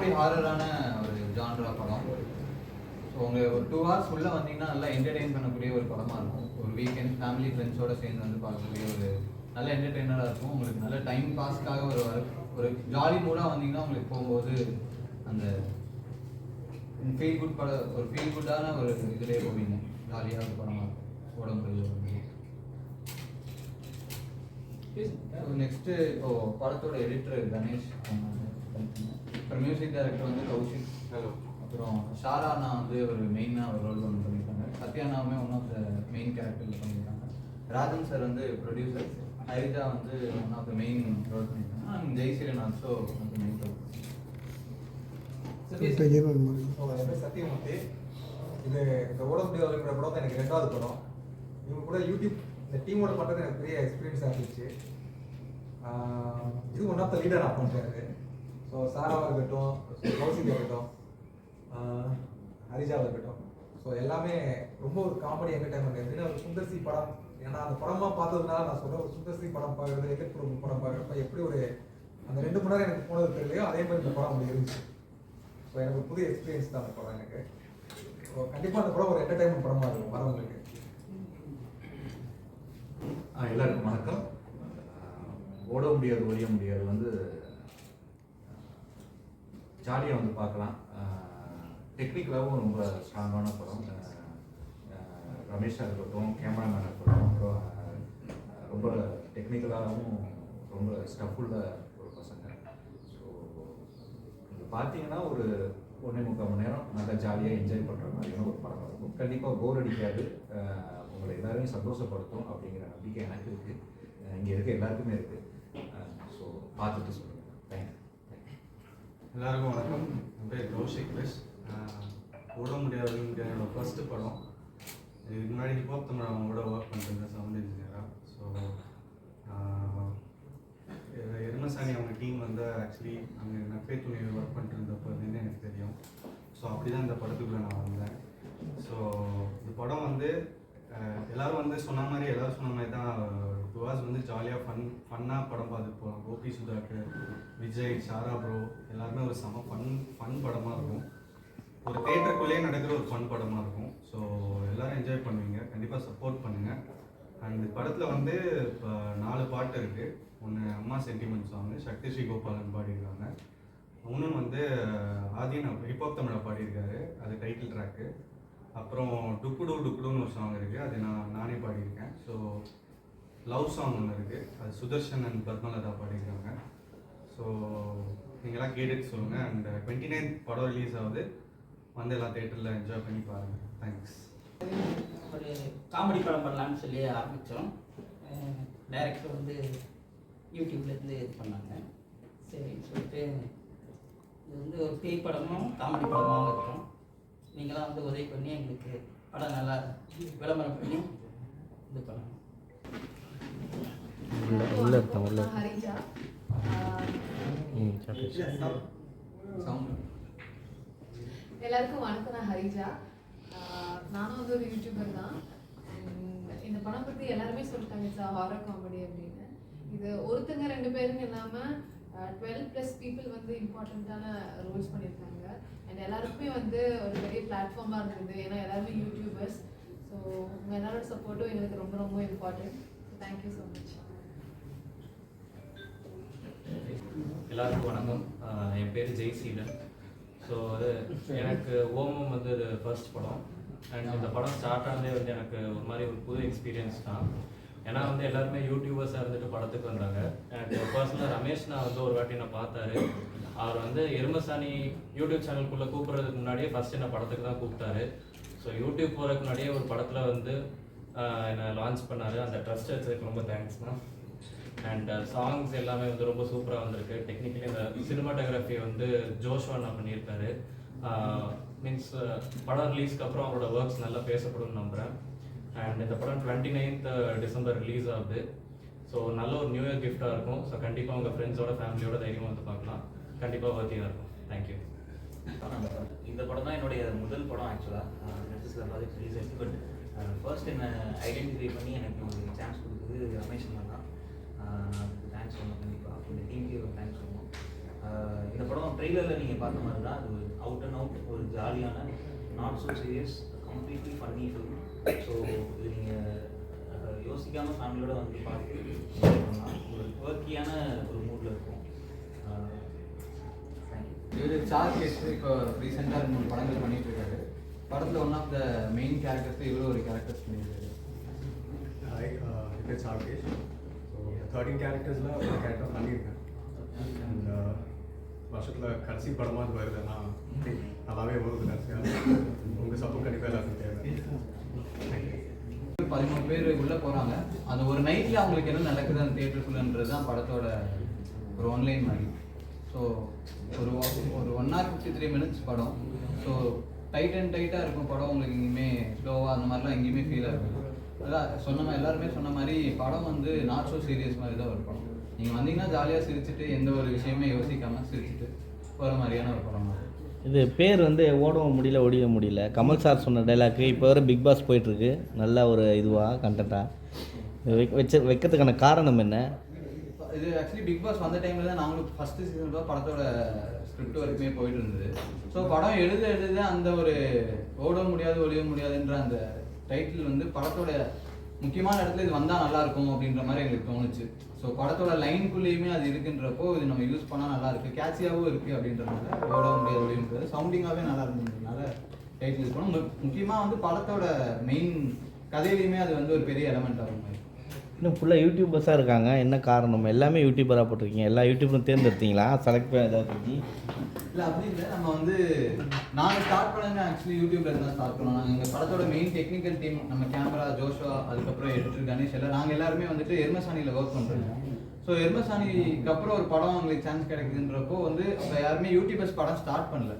Comedy ஹாரரான ஒரு genre படம். So உங்கள் ஒரு 2 hours உள்ளே வந்தீங்கன்னா நல்லா என்டர்டெயின் பண்ணக்கூடிய ஒரு படமாக இருக்கும். ஒரு வீக்கெண்ட் ஃபேமிலி ஃப்ரெண்ட்ஸோடு சேர்ந்து வந்து பார்க்கக்கூடிய ஒரு நல்ல என்டர்டெய்னராக இருக்கும். உங்களுக்கு நல்ல டைம் பாஸ்க்காக ஒரு ஜாலி மூடாக வந்தீங்கன்னா உங்களுக்கு போகும்போது அந்த ஒரு ஃபீல் குட்டான ஒரு இதுலேயே போவீங்க. ஜாலியாக ஒரு படமாக இருக்கும். உடம்பு நெக்ஸ்ட்டு இப்போது படத்தோட எடிட்டர் கணேஷ், அப்புறம் மியூசிக் டைரக்டர் வந்து கௌஷிக், ஹலோ, அப்புறம் ஷாரா அண்ணா வந்து ஒரு மெயினாக ஒரு ரோல் ஒன்று பண்ணியிருக்காங்க. சத்யானாவுமே ஒன் ஆஃப் த மெயின் கேரக்டரில் பண்ணியிருக்காங்க. ராஜன் சார் வந்து ப்ரொடியூசர், ஹரிஜா வந்து one of the main role பண்ணியிருக்காங்க. And Jeyaseelan also main role. Sathyamoorthy, இது இந்த ஓட முடியாதுங்கிற படம் தான் எனக்கு 2வது படம். இவங்க கூட யூடியூப் இந்த டீமோட பண்ணுறது எனக்கு பெரிய எக்ஸ்பீரியன்ஸாக இருந்துச்சு. இது ஒன் ஆஃப் த லீடர் நான் பண்ணுறாரு. ஸோ சாராவாக இருக்கட்டும், கௌசிக்காக இருக்கட்டும், ஹரிஜாவாக இருக்கட்டும், ஸோ எல்லாமே ரொம்ப ஒரு காமெடி என்டர்டைன்மெண்ட். எப்படின்னா ஒரு சுந்தர்சி படம், ஏன்னா அந்த படமாக பார்த்ததுனால நான் சொல்கிறேன், ஒரு சுந்தர்சி படம் பார்க்குறது, எதிர்ப்பு படம் பார்க்குறப்ப எப்படி ஒரு அந்த 2 மணி நேரம் எனக்கு போனது தெரியலையோ அதே மாதிரி இந்த படம் அப்படி இருந்துச்சு. ஸோ எனக்கு ஒரு புதிய எக்ஸ்பீரியன்ஸ் தான் அந்த படம் எனக்கு. ஸோ கண்டிப்பாக அந்த படம் ஒரு என்டர்டைன்மெண்ட் படமாக இருக்கும் வரவங்களுக்கு. எல்லாருக்கும் வணக்கம். ஓட முடியாது ஒழிய முடியாது வந்து ஜாலியாக வந்து பார்க்கலாம். டெக்னிக்கலாகவும் ரொம்ப ஸ்ட்ராங்கான படம். ரமேஷாக இருக்கட்டும், கேமராமேனாக இருக்கட்டும், அப்புறம் ரொம்ப டெக்னிக்கலாகவும் ரொம்ப ஸ்டஃபுள்ள ஒரு பசங்க. ஸோ இது பார்த்தீங்கன்னா ஒரு 1.25 மணி நேரம் நல்லா ஜாலியாக என்ஜாய் பண்ணுற மாதிரியான ஒரு படம் இருக்கும். கண்டிப்பாக போர் அடிக்காது, உங்களை எல்லாருமே சந்தோஷப்படுத்தும் அப்படிங்கிற நம்பிக்கை எனக்கு இருக்குது, இங்கே இருக்க எல்லாருக்குமே இருக்குது. ஸோ பார்த்துட்டு சொல்லுங்கள். தேங்க்யூ. எல்லாருக்கும் வணக்கம். என் பேர் கௌஷிக் கிருஷ். ஓட முடியாது என்னோட ஃபர்ஸ்ட் படம். இதுக்கு முன்னாடி ஹிப்ஹாப் தமிழ் அவங்களோட ஒர்க் பண்ணிருந்தேன் சவுண்ட் இன்ஜினியராக. ஸோ எருமசாணி அவங்க டீம் வந்து ஆக்சுவலி அங்கே நட்பே துணி ஒர்க் பண்ணிட்டு இருந்தப்போதுன்னு எனக்கு தெரியும். ஸோ அப்படி தான் இந்த படத்துக்குள்ளே நான் வந்தேன். ஸோ இந்த படம் வந்து எல்லோரும் வந்து சொன்ன மாதிரி தான் 2 hours வந்து ஜாலியாக ஃபன்னாக படம் பார்த்துட்டு போகலாம். கோபி சுதாக்கு, விஜய், ஷாரா ப்ரோ எல்லாருமே ஒரு செம ஃபன் படமாக இருக்கும். ஒரு தேட்டருக்குள்ளேயே நடக்கிற ஒரு ஃபன் படமாக இருக்கும். ஸோ எல்லோரும் என்ஜாய் பண்ணுவீங்க, கண்டிப்பாக சப்போர்ட் பண்ணுங்கள். அண்ட் படத்தில் வந்து இப்போ 4 பாட்டு இருக்குது. ஒன்று அம்மா சென்டிமெண்ட் சாங்கு, சக்தி ஸ்ரீ கோபாலன் பாடியிருக்காங்க. இன்னொன்று வந்து ஆதியன் ஹிப்ஹாப் தமிழை பாடியிருக்காரு, அது டைட்டில் ட்ராக்கு. அப்புறம் டுக்குடுன்னு ஒரு சாங் இருக்குது, அது நானே பாடியிருக்கேன். ஸோ லவ் சாங் ஒன்று இருக்குது, அது சுதர்ஷன் அண்ட் பத்மலதா பாடியிருக்காங்க. ஸோ நீங்களாம் கேட்டுட்டு சொல்லுங்கள். அண்ட் 29th படம் ரிலீஸ் ஆகுது, வந்து எல்லாம் தேட்டரில் என்ஜாய் பண்ணி பாருங்கள். தேங்க்ஸ். ஒரு காமெடி படம் பண்ணலான்னு சொல்லி ஆரம்பித்தோம். டைரக்டர் வந்து யூடியூப்லேருந்து இது பண்ணாங்க. சரின்னு சொல்லிட்டு இது வந்து ஒரு பேய் படமும் காமெடி படமாகவும் இருக்கும். நீங்களாம் வந்து உதவி பண்ணி எங்களுக்கு படம் நல்லா விளம்பரம் பண்ணி இது பண்ணணும். ஹரிஜா, எல்லாருக்கும் வணக்கம். நான் ஹரிஜா. நானும் வந்து ஒரு யூடியூபர் தான். இந்த படம் பற்றி எல்லாருமே சொல்லிட்டாங்க, இட்ஸ் ஹாரர் காமெடி அப்படின்னு. இது ஒருத்தங்க 2 பேருன்னு இல்லாமல் 12+ பீப்புள் வந்து இம்பார்ட்டண்ட்டான ரோல்ஸ் பண்ணியிருக்காங்க. அண்ட் எல்லாருக்குமே வந்து ஒரு பெரிய பிளாட்ஃபார்மாக இருந்தது, ஏன்னா எல்லாருமே யூடியூபர்ஸ். ஸோ உங்கள் எல்லாரோட சப்போர்ட்டும் எங்களுக்கு ரொம்ப ரொம்ப இம்பார்ட்டன்ட். Thank you so much. எல்லாருக்கும் வணக்கம். என் பேர் ஜெய்சீலன். ஸோ அது எனக்கு ஓமம் வந்து இது ஃபர்ஸ்ட் படம். அண்ட் இந்த படம் ஸ்டார்ட் ஆனதே வந்து எனக்கு ஒரு மாதிரி ஒரு புது எக்ஸ்பீரியன்ஸ் தான். ஏன்னா வந்து எல்லாருமே யூடியூபர்ஸாக இருந்துட்டு படத்துக்கு வந்தாங்க. எனக்கு பர்சனலாக ரமேஷ் நான் வந்து ஒரு வாட்டி நான் பார்த்தாரு. அவர் வந்து எருமசாணி யூடியூப் சேனலுக்குள்ளே கூப்பிட்றதுக்கு முன்னாடியே ஃபஸ்ட்டு என்ன படத்துக்கு தான் கூப்பிட்டாரு. ஸோ யூடியூப் போகிறதுக்கு முன்னாடியே ஒரு படத்தில் வந்து என்னை லான்ச் பண்ணார். அந்த ட்ரஸ்ட் வச்சதுக்கு ரொம்ப தேங்க்ஸ்ண்ணா. அண்ட் சாங்ஸ் எல்லாமே வந்து ரொம்ப சூப்பராக வந்திருக்கு. டெக்னிக்கலி இந்த சினிமாட்டோகிராஃபி வந்து ஜோஷ்வானா பண்ணியிருக்காரு. மீன்ஸ் படம் ரிலீஸ்க்கு அப்புறம் அவரோட ஒர்க்ஸ் நல்லா பேசப்படும்னு நம்புகிறேன். அண்ட் இந்த படம் 29th December ரிலீஸ் ஆகுது. ஸோ நல்ல ஒரு நியூ இயர் கிஃப்டாக இருக்கும். ஸோ கண்டிப்பாக உங்கள் ஃப்ரெண்ட்ஸோட ஃபேமிலியோட தைரியமாக வந்து பார்க்கலாம். கண்டிப்பாக வர்த்தியாக இருக்கும். தேங்க்யூ. இந்த படம் தான் என்னுடைய முதல் படம். ஆக்சுவலாக நெக்ஸ்ட் சில ப்ராஜெக்ட் ரிலீஸ் ஆகிடுச்சு. பட் ஃபர்ஸ்ட் என்னை ஐடென்டிஃபை பண்ணி எனக்கு ஒரு சான்ஸ் கொடுத்தது ரமேஷ் தான். தேங்க்ஸ் சொல்லணும். கண்டிப்பாக இந்த டீமுக்கு ஒரு தேங்க்ஸ் சொல்லணும். இந்த படம் ட்ரெய்லரில் நீங்கள் பார்த்த மாதிரி தான் அது அவுட் அண்ட் அவுட் ஒரு ஜாலியான not so serious completely funny film. So இது நீங்கள் யோசிக்காமல் ஃபேமிலியோட வந்து பார்த்து enjoy பண்ணலாம். ஒரு குவர்க்கியான ஒரு மூடில் இருக்கும். இவர் சார்கேஷ் இப்போ ரீசெண்டாக 2 படங்கள் பண்ணிட்டு இருக்காரு. படத்தில் one of the main characters இவ்வளோ ஒரு கேரக்டர்ஸ் பண்ணியிருக்காரு. இப்போ சார்கேஷ். ஸோ 13 கேரக்டர்ஸில் ஒரு கேரக்டர் பண்ணியிருக்கேன். அண்ட் வருஷத்தில் கடைசி படமாக அது வருதுன்னா நல்லாவே வருது கடைசியாக. உங்கள் சப்போர்ட் கண்டிப்பாக எல்லாருக்கும் தேவை. 13 பேர் உள்ளே போகிறாங்க. அந்த ஒரு நைட்டில் அவங்களுக்கு என்ன நடக்குது அந்த தியேட்டருக்குள்ளன்றது தான் படத்தோட ஒரு ஆன்லைன் மாதிரி. ஸோ ஒரு 1 hour 53 minutes படம். ஸோ டைட்டாக இருக்கும் படம். உங்களுக்கு எங்கேயுமே ஸ்லோவாக அந்த மாதிரிலாம் எங்கேயுமே ஃபீல் ஆகும். அதான் எல்லாருமே சொன்ன மாதிரி படம் வந்து நாட் ஸோ சீரியஸ் மாதிரி தான் ஒரு படம். நீங்கள் வந்தீங்கன்னா ஜாலியாக சிரிச்சுட்டு எந்த ஒரு விஷயமே யோசிக்காமல் சிரிச்சுட்டு போகிற மாதிரியான ஒரு படம் தான். இது பேர் வந்து ஓடவும் முடியல ஒடிய முடியல. கமல் சார் சொன்ன டைலாக்கு இப்போ வர பிக் பாஸ் போயிட்டுருக்கு. நல்ல ஒரு இதுவாக கண்டென்ட்டாக வைக்கிறதுக்கான காரணம் என்ன? இது ஆக்சுவலி பிக் பாஸ் வந்த டைமில் தான் நாங்களும் ஃபஸ்ட்டு சீசன் தான் படத்தோட ஸ்கிரிப்ட் வரைக்குமே போயிட்டு இருந்தது. ஸோ படம் எழுத அந்த ஒரு ஓட முடியாது ஒழிய முடியாதுன்ற அந்த டைட்டில் வந்து படத்தோட முக்கியமான இடத்துல இது வந்தால் நல்லாயிருக்கும் அப்படின்ற மாதிரி எங்களுக்கு தோணுச்சு. ஸோ படத்தோட லைனுக்குள்ளேயுமே அது இருக்குன்றப்போ இது நம்ம யூஸ் பண்ணால் நல்லா இருக்குது, கேட்சியாகவும் இருக்குது அப்படின்றதுனால ஓட முடியாது ஒழிய முடியாது சவுண்டிங்காகவே நல்லா இருந்ததுனால டைட்டில் யூஸ் பண்ணோம். முக்கியமாக வந்து படத்தோட மெயின் கதையிலையுமே அது வந்து ஒரு பெரிய எலமெண்ட் ஆகும். இன்னும் ஃபுல்லாக யூடியூபர்ஸாக இருக்காங்க. என்ன காரணம்? எல்லாமே யூடியூபராக போட்டிருக்கீங்க. எல்லா யூடியூபரும் தேர்ந்தெடுத்தீங்களா? செலக்ட் பண்ண ஏதாவது இல்லை அப்படி இல்லை. நம்ம வந்து நாங்கள் ஸ்டார்ட் பண்ணது ஆக்சுவலி யூடியூப்ல இருந்தால் ஸ்டார்ட் பண்ணோம். நாங்கள் எங்கள் படத்தோட மெயின் டெக்னிக்கல் டீம் நம்ம கேமரா ஜோஷுவா, அதுக்கப்புறம் எடிட்டர் கணேஷ் எல்லாம் நாங்கள் எல்லாருமே வந்துட்டு எர்மசானியில் ஒர்க் பண்ணுறோம். ஸோ எர்மசானிக்கு அப்புறம் ஒரு படம் அவங்களுக்கு சான்ஸ் கிடைக்குதுன்றப்போ வந்து அப்போ யாருமே யூடியூபர்ஸ் படம் ஸ்டார்ட் பண்ணல.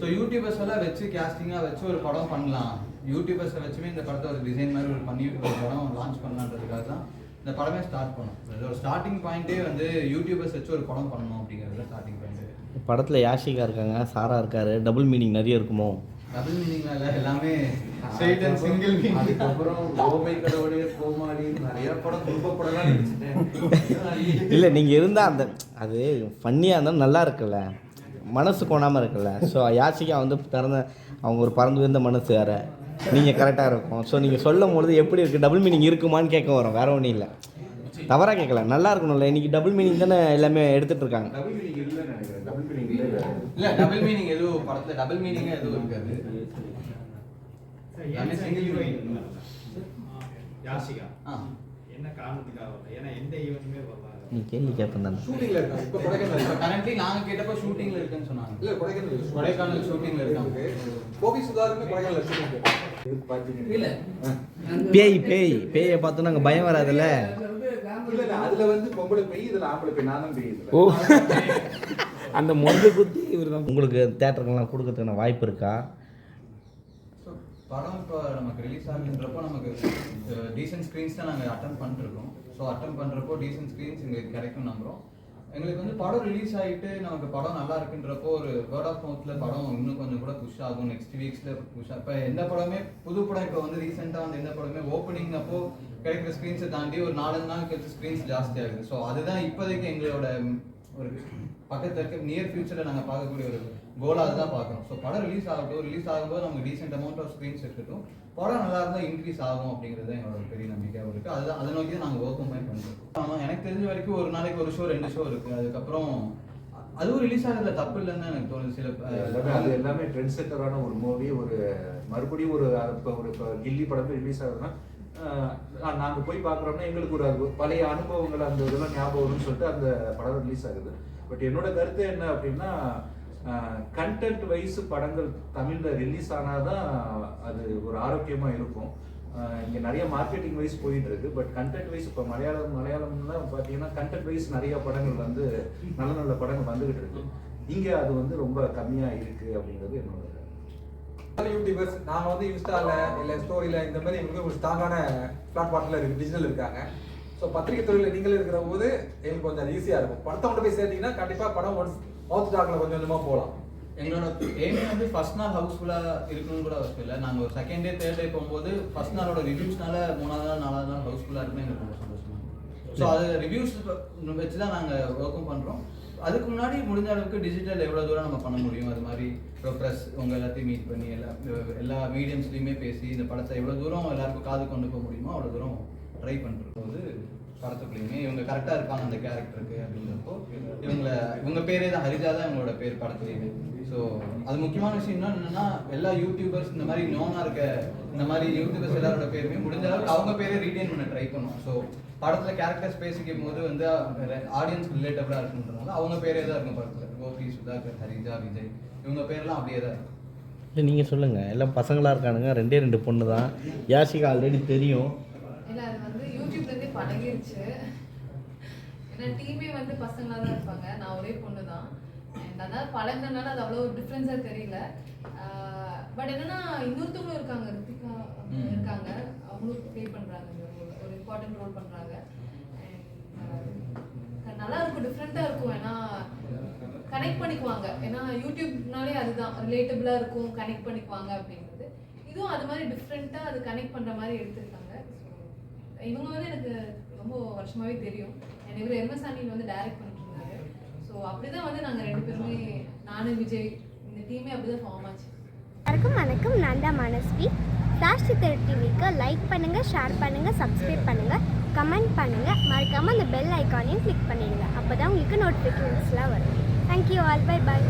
ஸோ யூடியூபர்ஸ் எல்லாம் வச்சு கேஸ்டிங்காக வச்சு ஒரு படம் பண்ணலாம், யூடியூபர்ஸை வச்சுமே இந்த படத்தை ஒரு டிசைன் மாதிரி ஒரு பண்ணி ஒரு படம் லான்ச் பண்ணலான்றதுக்காக தான் இந்த படமே ஸ்டார்ட் பண்ணோம். ஒரு ஸ்டார்டிங் பாயிண்டே வந்து யூடியூபர்ஸ் வச்சு ஒரு படம் பண்ணணும் அப்படிங்கிறது ஸ்டார்டிங் பாயிண்ட். படத்தில் யாஷிகா இருக்காங்க, சாரா இருக்காரு. டபுள் மீனிங் நிறைய இருக்குமோ? டபுள் மீனிங்ல இல்லை, எல்லாமே ஸ்ட்ரைட் அண்ட் சிங்கிள் மீனிங். அதுக்கப்புறம் கோமை கடவுளே கோமாளி நிறைய படம் குடும்ப படம்லாம் நடிச்சிட்டேன். இல்லை நீங்கள் இருந்தால் அந்த அது ஃபன்னியாக இருந்தாலும் நல்லா இருக்குல்ல, மனசு கோணாமல் இருக்குல்ல. ஸோ யாஷிகா வந்து அவங்க ஒரு பறந்து வந்த மனசு வேறு, நீங்கள் கரெக்டாக இருக்கும். ஸோ நீங்கள் சொல்லும் பொழுது எப்படி இருக்குது, டபுள் மீனிங் இருக்குமான்னு கேட்க வரோம், வேறு ஒன்றும் இல்லை. தவறாக கேட்கல, நல்லா இருக்கணும்ல. இன்றைக்கி டபுள் மீனிங் தானே எல்லாமே எடுத்துகிட்டு இருக்காங்க. டபுள் மீனிங் இல்லைன்னு நினைக்கிறேன். டபுள் மீனிங் இல்லை, டபுள் மீனிங் எதுவும் படத்தில் டபுள் மீனிங்காக எதுவும் இருக்காது. யாஷிகா என்ன காரணத்துக்காக வரல? ஏன்னா எந்த ஈவென்ட்டுமே வரல. நீ கேள்வி கேட்பேன் தானே. ஷூட்டிங்ல இருக்காங்க இப்போ கொடைக்கானல். இப்போ கரண்ட்லி நாங்கள் கேட்டப்போ ஷூட்டிங்கில் இருக்குன்னு சொன்னாங்க. இல்லை கொடைக்கானல் ஷூட்டிங்கில் இருக்காங்க. கோபி சுதாருமே கொடைக்கானல் ஷூட்டிங் இல்லை பேயை பார்த்தோன்னா அங்கே பயம் வராதுல்ல. இல்லை அதுல வந்து பொம்பளை பெய், இதுல ஆம்பளை பெய், நானும் பெய். ஓ அந்த மொழி குத்தி இவர் தான். உங்களுக்கு தேட்டருக்கெல்லாம் கொடுக்கறதுக்கான வாய்ப்பு இருக்கா? படம் இப்போ நமக்கு ரிலீஸ் ஆகுன்றப்போ நமக்கு டீசென்ட் ஸ்க்ரீன்ஸ் தான் நாங்கள் அட்டன் பண்ணிருக்கோம். ஸோ அட்டன் பண்ணுறப்போ டீசென்ட் ஸ்க்ரீன்ஸ் எங்களுக்கு கிடைக்கும் நம்புகிறோம். எங்களுக்கு வந்து படம் ரிலீஸ் ஆகிட்டு நமக்கு படம் நல்லா இருக்குன்றப்போ ஒரு வேர்ட் ஆஃப் மவுத்தில் படம் இன்னும் கொஞ்சம் கூட புஷ் ஆகும். நெக்ஸ்ட் வீக்ஸில் புஷ். இப்போ எந்த படமே புது படம் இப்போ வந்து ரீசெண்டாக வந்து எந்த படமே ஓப்பனிங் அப்போ கிடைக்கிற ஸ்க்ரீன்ஸை தாண்டி ஒரு 4 நாள் கழிச்சு ஸ்க்ரீன்ஸ் ஜாஸ்தி ஆகுது. ஸோ அதுதான் இப்போதைக்கு எங்களோட ஒரு பக்கத்தில் இருக்க நியர் ஃபியூச்சரில் நாங்கள் பார்க்கக்கூடிய ஒரு கோலாக அதுதான் பார்க்குறோம். ஸோ படம் ரிலீஸ் ஆகும்போது நமக்கு டீசென்ட் அமௌண்ட் ஆஃப் ஸ்க்ரீன்ஸ் இருக்கட்டும், படம் நல்லா இருந்தால் இன்க்ரீஸ் ஆகும் அப்படிங்கிறது எங்களோட பெரிய நம்பிக்கையாக இருக்குது. அதுதான் அதை நோக்கி தான் நாங்கள் ஒர்க்கும் பண்ணிருக்கோம். ஆமாம், எனக்கு தெரிஞ்ச வரைக்கும் ஒரு நாளைக்கு ஒரு ஷோ 2 ஷோ இருக்குது. அதுக்கப்புறம் அதுவும் ரிலீஸ் ஆகிறதுல தப்பு இல்லைன்னு எனக்கு தோணுது. சில அது எல்லாமே ட்ரெண்ட் செட்டரான ஒரு மூவி. ஒரு மறுபடியும் ஒரு இப்போ கில்லி படமே ரிலீஸ் ஆகுதுன்னா நாங்கள் போய் பார்க்குறோம்னா எங்களுக்கு ஒரு பழைய அனுபவங்கள் அந்த இதெல்லாம் ஞாபகம் வரும்னு சொல்லிட்டு அந்த படம் ரிலீஸ் ஆகுது. பட் என்னோட கருத்து என்ன அப்படின்னா, கண்டென்ட் வைஸ் படங்கள் தமிழில் ரிலீஸ் ஆனால் தான் அது ஒரு ஆரோக்கியமாக இருக்கும். இங்கே நிறைய மார்க்கெட்டிங் வைஸ் போயிட்டு இருக்கு. பட் கண்டென்ட் வைஸ் இப்போ மலையாளம்னா பார்த்தீங்கன்னா கண்டென்ட் வைஸ் நிறைய படங்கள் வந்து நல்ல நல்ல படங்கள் வந்துகிட்டு இருக்கு. இங்கே அது வந்து ரொம்ப கம்மியாக இருக்கு அப்படிங்கிறது என்னோட யூடியூபர்ஸ். நாம வந்து இன்ஸ்டால இல்லை ஸ்டோரியில் இந்த மாதிரி எங்களுக்கு ஒரு ஸ்ட்ராங்கான பிளாட்ஃபார்மில் இருக்கு, டிஜிட்டல் இருக்காங்க. ஸோ பத்திரிகை துறையில் நீங்களும் இருக்கிற போது எங்களுக்கு கொஞ்சம் ஈஸியாக இருக்கும். படத்தை கொண்டு போய் சேர்த்தீங்கன்னா கண்டிப்பாக படம் மவுத் டாக்ல கொஞ்சம் கொஞ்சமாக போகலாம். எங்களோட எய்மே வந்து ஃபர்ஸ்ட் நாள் ஹவுஸ்ஃபுல்லாக இருக்கணும்னு கூட அவசியம் இல்லை. நாங்கள் ஒரு செகண்ட் டே தேர்ட் டே போகும்போது ஃபர்ஸ்ட் நாளோட ரிவ்யூஸ்னால 3ஆவது நாள் 4ஆவது நாள் ஹவுஸ்ஃபுல்லாக இருக்குன்னு எங்களுக்கு ரொம்ப சந்தோஷமாக இருக்கும். ஸோ அது ரிவ்யூஸ் வச்சு தான் நாங்கள் ஒர்க்கும் பண்ணுறோம். அதுக்கு முன்னாடி முடிஞ்ச அளவுக்கு டிஜிட்டல் எவ்வளோ தூரம் நம்ம பண்ண முடியும், அது மாதிரி இப்போ ப்ரெஸ் உங்கள் எல்லாத்தையும் மீட் பண்ணி எல்லா மீடியம்ஸ்லையுமே பேசி இந்த படத்தை எவ்வளோ தூரம் எல்லாருக்கும் காது கொண்டு போக முடியுமோ அவ்வளோ தூரம் ட்ரை பண்ணுறது போது படத்துக்குள்ளேயுமே இவங்க கரெக்டாக இருப்பாங்க அந்த கேரக்டருக்கு அப்படின்றப்போ இவங்க பேரே தான் ஹரிஜா தான் இவங்களோட பேர் படத்துலேயுமே. ஸோ அது முக்கியமான விஷயம் என்னன்னா எல்லா யூடியூபர்ஸ் இந்த மாதிரி நோனாக இருக்க இந்த மாதிரி யூடியூபர்ஸ் எல்லாரோட பேருமே முடிஞ்ச அளவுக்கு அவங்க பேரே ரீடைன் பண்ண ட்ரை பண்ணுவோம். ஸோ படத்தில் கேரக்டர்ஸ் பேசிக்கும் போது வந்து ஆடியன்ஸ் ரிலேட்டபிளாக இருக்குன்றதுனால அவங்க பேரே தான் இருக்கும் படத்தில். கோபி, சுதாகர், ஹரிஜா, விஜய் இவங்க பேர்லாம் அப்படியே தான் இருக்கும். இல்லை நீங்கள் சொல்லுங்கள், எல்லாம் பசங்களாக இருக்கானுங்க, 2 பொண்ணு தான். யாஷிகா ஆல்ரெடி தெரியும். இல்லை அது வந்து யூடியூப்லேருந்தே பழகிருச்சு. ஏன்னா டீமே வந்து பசங்களாக தான் இருப்பாங்க, நான் ஒரே பொண்ணு தான். அண்ட் அதனால் பழகினால அது அவ்வளோ டிஃப்ரென்ஸாக தெரியல. பட் என்னன்னா இன்னொருத்தவங்களும் இருக்காங்க, ரித்திகா இருக்காங்க, அவங்களும் ப்ளே பண்ணுறாங்க, ஒரு இம்பார்ட்டன்ட் ரோல் பண்ணுறாங்க. அண்ட் நல்லா இருக்கும், டிஃப்ரெண்ட்டாக இருக்கும். ஏன்னா கனெக்ட் பண்ணிக்குவாங்க, ஏன்னா யூடியூப்னாலே அதுதான் ரிலேட்டபிளாக இருக்கும், கனெக்ட் பண்ணிக்குவாங்க அப்படின்றது. இதுவும் அது மாதிரி டிஃப்ரெண்ட்டாக அது கனெக்ட் பண்ணுற மாதிரி எடுத்திருக்காங்க. ஸோ இவங்க வந்து எனக்கு ரொம்ப வருஷமாகவே தெரியும். என் இவர் எர்மசானி வந்து டைரக்ட் பண்ணிட்டு இருந்தாரு. ஸோ அப்படிதான் வந்து நாங்கள் 2 பேருமே, நானும் விஜய் இந்த டீமே அப்படிதான் ஃபார்ம் ஆச்சு. வணக்கம், நான் தான் மனஸ்வி. ஃப்ளாஷ் சித்திரை டிவிக்கு லைக் பண்ணுங்கள், ஷேர் பண்ணுங்கள், சப்ஸ்கிரைப் பண்ணுங்கள், கமெண்ட் பண்ணுங்கள், மறக்காமல் அந்த பெல் ஐக்கானையும் கிளிக் பண்ணிடுங்க. அப்போ தான் உங்களுக்கு நோட்டிஃபிகேஷன்ஸ்லாம் வரும். Thank you all, bye bye.